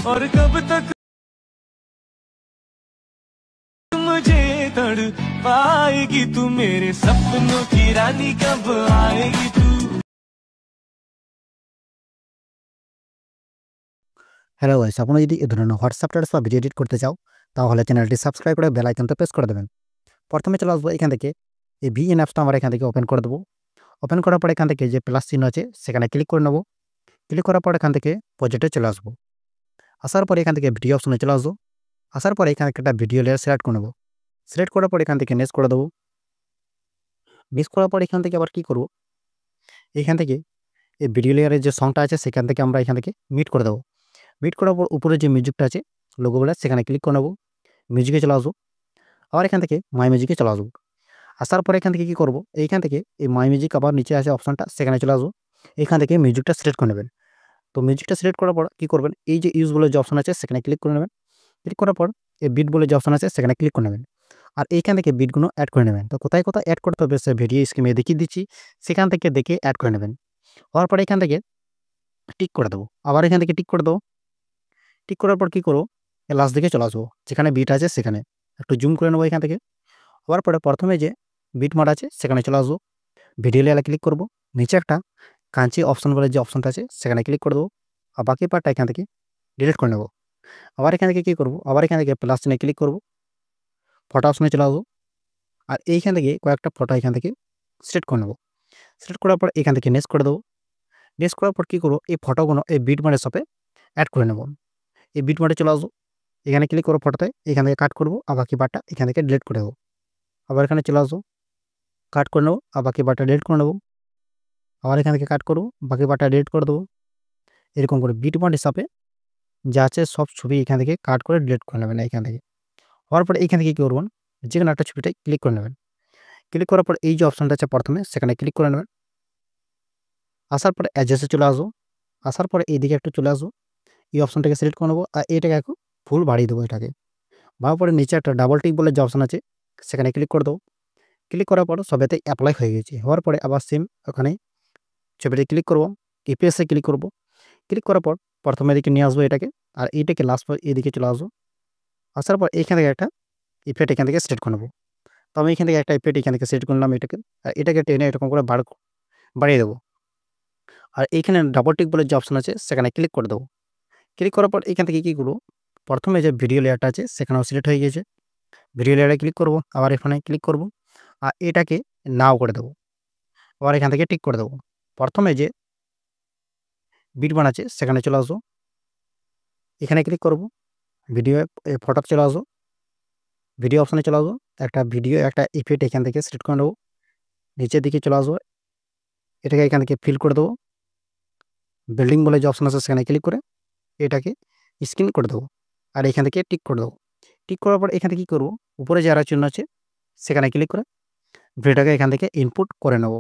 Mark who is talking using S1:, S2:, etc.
S1: और कब तक मुझे तड़ पाएगी तू, मेरे सपनों की रानी कब आएगी तू।
S2: হ্যালো গাইস, আপনারা যদি এই ধরনের হোয়াটসঅ্যাপ স্ট্যাটাস বা ভিডিও এডিট করতে চাও তাহলে চ্যানেলটি সাবস্ক্রাইব করে বেল আইকনটা প্রেস করে দেবেন। প্রথমে চলে আসবো এখান থেকে এই ভিএন অ্যাপসটা আমরা এখান থেকে ওপেন করে দেবো। ওপেন করার পর এখান থেকে যে প্লাস চিহ্ন আছে সেখানে ক্লিক করে নেব। ক্লিক করার পর এখান থেকে প্রজেক্টে চলে আসবো। আসার পরে এখান থেকে ভিডিও অপশনে চলে আসবো। আসার পরে এখানে একটা ভিডিও লেয়ার সিলেক্ট করে নেব। সিলেক্ট করার পর এখান থেকে নেক্সট করে দেবো। নেক্সট করার পর এখান থেকে আবার কি করব, এখান থেকে এই ভিডিও লেয়ারের যে সংটা আছে সেখান থেকে আমরা এখান থেকে মিট করে দেবো। মিট করার পর উপরে যে মিউজিকটা আছে লোগো বলে সেখানে ক্লিক করে নেব। মিউজিকে চলে আসবো। আবার এখান থেকে মাই মিউজিকে চলে আসবো। আসার পরে এখান থেকে কি করব, এইখান থেকে এই মাই মিউজিক আবার নিচে আছে অপশনটা সেখানে চলে আসবো। এখান থেকে মিউজিকটা সিলেক্ট করে নেবেন। তো মিউজিকটা সিলেক্ট করার পর কি করবেন, এই যে ইউজ বলে যে অপশন আছে সেখানে ক্লিক করে নেবেন। ক্লিক করার পর এই বিট বলে যে অপশন আছে সেখানে ক্লিক করে নেবেন। আর এইখান থেকে বিটগুলো অ্যাড করে নেবেন। তো কোথায় কোথায় অ্যাড করতে হবে সে ভিডিও স্ক্রিনে দেখিয়ে দিচ্ছি, সেখান থেকে দেখে অ্যাড করে নেবেন। হওয়ার পরে এখান থেকে টিক করে দেবো। আবার এখান থেকে টিক করে দেবো। টিক করার পর কি করবো, লাস্ট দিকে চলে আসবো, যেখানে বিট আছে সেখানে একটু জুম করে নেবো এখান থেকে। হওয়ার পরে প্রথমে যে বিট মার আছে সেখানে চলে আসবো। ভিডিও লেয়ারে ক্লিক করব। নিচে একটা কাঞ্চি অপশন বলে যে অপশনটা আছে সেখানে ক্লিক করে দেবো। আর বাকি পার্টটা এখান থেকে ডিলিট করে নেব। আবার এখান থেকে কী করবো, আবার এখান থেকে প্লাস চিহ্নে ক্লিক করব। ফটো অপশনে চলে আসবো। আর এইখান থেকে কয়েকটা ফটো এখান থেকে সিলেক্ট করে নেব। সিলেক্ট করার পর এখান থেকে নেক্সট করে দেবো। নেক্সট করার পর কী করবো, এই ফটোগুলো এই বিট মারের সাথে অ্যাড করে নেব। এই বিট মারে চলে আসবো। এখানে ক্লিক করবো ফটোতে, এখান থেকে কাট করবো। আর বাকি পার্টটা এখান থেকে ডিলিট করে দেবো। আবার এখানে চলে আসবো, কাট করে নেবো। আর বাকি পার্টটা ডিলিট করে নেবো। আবার এখান থেকে কাট করবো, বাকি পার্টটা ডিলিট করে দেবো। এরকম করে বিট মার হিসাবে যা আছে সব ছবি এখান থেকে কাট করে ডিলিট করে নেবেন এইখান থেকে। হওয়ার পরে এইখান থেকে কী করবেন, যে কোনো একটা ছবিটাই ক্লিক করে নেবেন। ক্লিক করার পর এই যে অপশানটা আছে প্রথমে সেখানে ক্লিক করে নেবেন। আসার পরে অ্যাডজাস্টে চলে আসবো। আসার পরে এইদিকে একটু চলে আসবো। এই অপশানটাকে সিলেক্ট করে নেবো। আর এইটাকে একটু ফুল বাড়িয়ে দেবো এটাকে। বাড়ার পরে নিচে একটা ডাবল টিক বলে যে অপশান আছে সেখানে ক্লিক করে দেবো। ক্লিক করার পর সবেতে অ্যাপ্লাই হয়ে গেছে। হওয়ার পরে আবার সেম ওখানে ছবিটি ক্লিক করবো। ইপিএসে ক্লিক করবো। ক্লিক করার পর প্রথমে এদিকে নিয়ে আসবো এটাকে। আর এইটাকে লাস্ট পর এদিকে চলে আসবো। আসার পর এইখান থেকে একটা ইফেক্ট এখান থেকে সিলেক্ট করে নেবো। তো আমি এখান থেকে একটা ইফেক্ট এখান থেকে সিলেক্ট করলাম এটাকে। আর এটাকে টেনে এরকম করে বাড়িয়ে দেবো। আর এইখানে ডাবল টিক বলে যে অপশান আছে সেখানে ক্লিক করে দেবো। ক্লিক করার পর এখান থেকে কী করবো, প্রথমে যে ভিডিও লেয়ারটা আছে সেখানেও সিলেক্ট হয়ে গেছে। ভিডিও লেয়ারে ক্লিক করবো। আবার এখানে ক্লিক করবো। আর এটাকে নাও করে দেবো। আবার এখান থেকে টিক করে দেবো। প্রথমে যে বিট বানাচ্ছে সেখানে চলে আসবো। এখানে ক্লিক করবো। ভিডিও ফটোতে চলে আসবো। ভিডিও অপশানে চলে আসবো। একটা ভিডিও একটা ইফেক্ট এখান থেকে সিলেক্ট করে নেবো। নিচের দিকে চলে আসবো। এটাকে এখান থেকে ফিল করে দেবো। বিল্ডিং বলে যে অপশান আছে সেখানে ক্লিক করে এটাকে স্ক্রিন করে দেবো। আর এখান থেকে টিক করে দেবো। টিক করার পর এখান থেকে কী করবো, উপরে যে আরও চিহ্ন আছে সেখানে ক্লিক করে ভিডিওটাকে এখান থেকে ইনপুট করে নেব।